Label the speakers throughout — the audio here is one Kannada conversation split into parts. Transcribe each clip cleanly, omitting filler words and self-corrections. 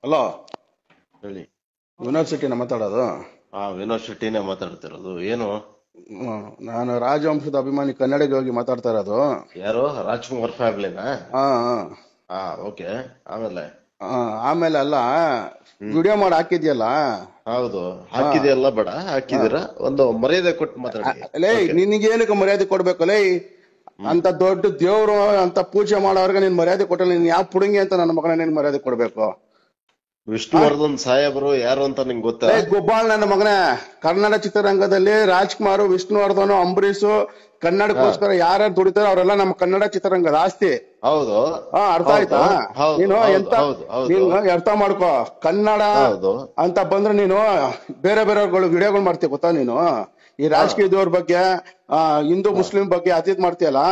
Speaker 1: ಹಲೋ,
Speaker 2: ಹೇಳಿ.
Speaker 1: ಯೂನಿವರ್ಸಿಟಿನ ಮಾತಾಡೋದು?
Speaker 2: ವಿನೋದ್ ಶೆಟ್ಟಿನೇ ಮಾತಾಡ್ತಿರೋದು. ಏನು?
Speaker 1: ನಾನು ರಾಜವಂಶದ ಅಭಿಮಾನಿ ಕನ್ನಡಿಗ ಹೋಗಿ ಮಾತಾಡ್ತಾ ಇರೋದು.
Speaker 2: ಯಾರು? ರಾಜ್ಕುಮಾರ್ ಫ್ಯಾಮಿಲಿನಾ?
Speaker 1: ಹಾ
Speaker 2: ಓಕೆ. ಆಮೇಲೆ
Speaker 1: ಆಮೇಲೆ ಅಲ್ಲ, ವಿಡಿಯೋ ಮಾಡಿ ಹಾಕಿದ್ಯಲ್ಲ.
Speaker 2: ಹೌದು, ಹಾಕಿದೆಯಲ್ಲ. ಬೇಡ, ಹಾಕಿದಿರ. ಒಂದು ಮರ್ಯಾದೆ ಕೊಟ್ಟು ಮಾತಾಡಿ.
Speaker 1: ಲೇ, ನಿನಗೇನಕ್ಕೆ ಮರ್ಯಾದೆ ಕೊಡ್ಬೇಕು? ಲೇ, ಅಂತ ದೊಡ್ಡ ದೇವ್ರು ಅಂತ ಪೂಜೆ ಮಾಡೋರ್ಗೆ ನೀನ್ ಮರ್ಯಾದೆ ಕೊಟ್ಟಲ್ಲ. ನೀನ್ ಯಾವ ಪುಡುಂಗಿ ಅಂತ ನನ್ನ ಮಗನ ನೀನ್ ಮರ್ಯಾದೆ ಕೊಡ್ಬೇಕು?
Speaker 2: ವಿಷ್ಣುವರ್ಧನ್ ಸಾಹೇಬರು ಯಾರು ಅಂತ ನಿಂಗೆ ಗೊತ್ತಾ?
Speaker 1: ಗುಬ್ಬಾಳ್ ನನ್ನ ಮಗನೇ, ಕನ್ನಡ ಚಿತ್ರರಂಗದಲ್ಲಿ ರಾಜ್ಕುಮಾರ್, ವಿಷ್ಣುವರ್ಧನ್, ಅಂಬರೀಷ್ ಕನ್ನಡಕ್ಕೋಸ್ಕರ ಯಾರ್ಯಾರು ದುಡಿತಾರೋ ಅವರೆಲ್ಲ ನಮ್ಮ ಕನ್ನಡ ಚಿತ್ರರಂಗದ ಆಸ್ತಿ.
Speaker 2: ಹೌದು.
Speaker 1: ಅರ್ಥ ಆಯ್ತಾ? ನೀನು ಎಂತ ನೀನು ಅರ್ಥ ಮಾಡ್ಕೋ. ಕನ್ನಡ ಅಂತ ಬಂದ್ರೆ ನೀನು ಬೇರೆ ಬೇರೆಗಳು ವಿಡಿಯೋಗಳು ಮಾಡ್ತೀಯ ಗೊತ್ತಾ? ನೀನು ಈ ರಾಜಕೀಯದವ್ರ ಬಗ್ಗೆ, ಹಿಂದೂ ಮುಸ್ಲಿಂ ಬಗ್ಗೆ ಅತೀತ್ ಮಾಡ್ತೀಯಲ್ಲ,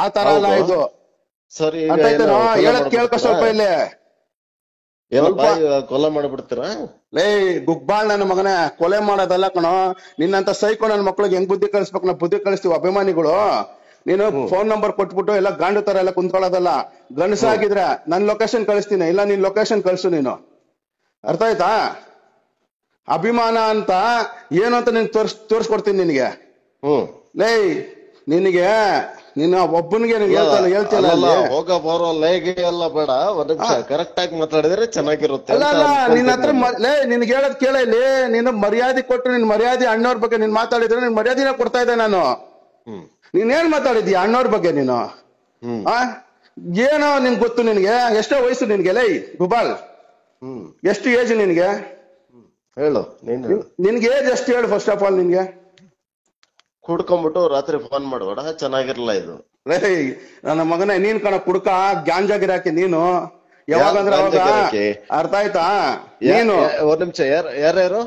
Speaker 1: ಆ ತರ ಅಲ್ಲ ಇದು.
Speaker 2: ಸರಿ,
Speaker 1: ಅರ್ಥ ಆಯ್ತೇನೋ? ಹೇಳಕ್ ಕೇಳ್ಕೊ ಸ್ವಲ್ಪ. ಇಲ್ಲಿ
Speaker 2: ಕೊಲೆ ಮಾಡ್ಬಿಡ್ತೀರಾ?
Speaker 1: ಲೇ ಗುಗ್ಬಾಳ್ ನನ್ನ ಮಗನೇ, ಕೊಲೆ ಮಾಡೋದಲ್ಲ ಕಣೋ. ನಿನ್ನಂತ ಸೈಕೋ ನನ್ನ ಮಕ್ಳಿಗೆ ಹೆಂಗ್ ಬುದ್ಧಿ ಕಲಿಸ್ಬೇಕು? ನಾವು ಬುದ್ಧಿ ಕಲಿಸ್ತೀವಿ ಅಭಿಮಾನಿಗಳು. ನೀನು ಫೋನ್ ನಂಬರ್ ಕೊಟ್ಬಿಟ್ಟು ಎಲ್ಲ ಗಾಂಡು ತರ ಎಲ್ಲ ಕುಂತ್ಕೊಳ್ಳೋದಲ್ಲ. ಗಂಡಸಾಗಿದ್ರೆ ನನ್ ಲೊಕೇಶನ್ ಕಳಿಸ್ತೀನಿ, ಇಲ್ಲ ನಿನ್ ಲೊಕೇಶನ್ ಕಳ್ಸು ನೀನು. ಅರ್ಥ ಆಯ್ತಾ? ಅಭಿಮಾನ ಅಂತ ಏನು ಅಂತ ನೀನ್ ತೋರ್ಸ್ಕೊಡ್ತೀನಿ ನಿನಗೆ. ಲೇ, ನಿನಗೆ ನಿನ್ನ ಒಬ್ಬನಿಗೆ ಹೇಳ್ತಿಲ್ಲ.
Speaker 2: ಹೋಗ ಬರೋ ಲೇಗೆ ಎಲ್ಲ ಬೇಡ, ಒಂದ್ ನಿಮಿಷ ಕರೆಕ್ಟ್ ಆಗಿ ಮಾತಾಡಿದ್ರೆ ಚೆನ್ನಾಗಿರುತ್ತೆ.
Speaker 1: ಅಲ್ಲ ಅಲ್ಲ, ನಿನ್ನ ಹತ್ರ ಲೇ ನಿನ್ಗೆ ಹೇಳೋದ್ ಕೇಳ. ಇಲ್ಲಿ ನೀನು ಮರ್ಯಾದೆ ಕೊಟ್ಟು ನಿನ್ ಮರ್ಯಾದೆ ಅಣ್ಣವ್ರ ಬಗ್ಗೆ ನೀನ್ ಮಾತಾಡಿದ್ರೆ ನಿನ್ ಮರ್ಯಾದಿನ ಕೊಡ್ತಾ ಇದ್ದೆ ನಾನು. ನೀನೇನ್ ಮಾತಾಡಿದ್ಯಾ ಅಣ್ಣವ್ರ ಬಗ್ಗೆ ನೀನು? ಏನೋ ನಿನ್ ಗೊತ್ತು ನಿನ್ಗೆ? ಎಷ್ಟೋ ವಯಸ್ಸು ನಿನ್ಗೆ? ಲೈ ಗುಬಾಲ್, ಎಷ್ಟು ಏಜ್ ನಿನ್ಗೆ?
Speaker 2: ಹೇಳು.
Speaker 1: ನಿನ್ಗೆ ಏಜ್ ಎಷ್ಟು ಹೇಳು ಫಸ್ಟ್ ಆಫ್ ಆಲ್. ನಿನ್ಗೆ
Speaker 2: ಕುಡ್ಕೊಂಡ್ಬಿಟ್ಟು ರಾತ್ರಿ ಫೋನ್ ಮಾಡ್ಬೇಡ, ಚೆನ್ನಾಗಿರಲ್ಲ ಇದು.
Speaker 1: ನನ್ನ ಮಗನೇ, ನೀನ್ ಕಣ ಕುಡ್ಕ ಗ್ಯಾಂಜಾ ಗಿರಾಕಿ ನೀನು. ಯಾವಾಗಂದ್ರೆ ಅವಾಗ. ಅರ್ಥ ಆಯ್ತಾ? ನೀನು
Speaker 2: ಒಂದ್ ನಿಮಿಷ, ಯಾರ್ಯಾರು?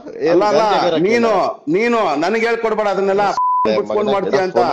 Speaker 1: ನೀನು ನನಗೆ ಹೇಳ್ಕೊಡ್ಬೇಡ ಅದನ್ನೆಲ್ಲ ಮಾಡ್ತೀಯ ಅಂತ.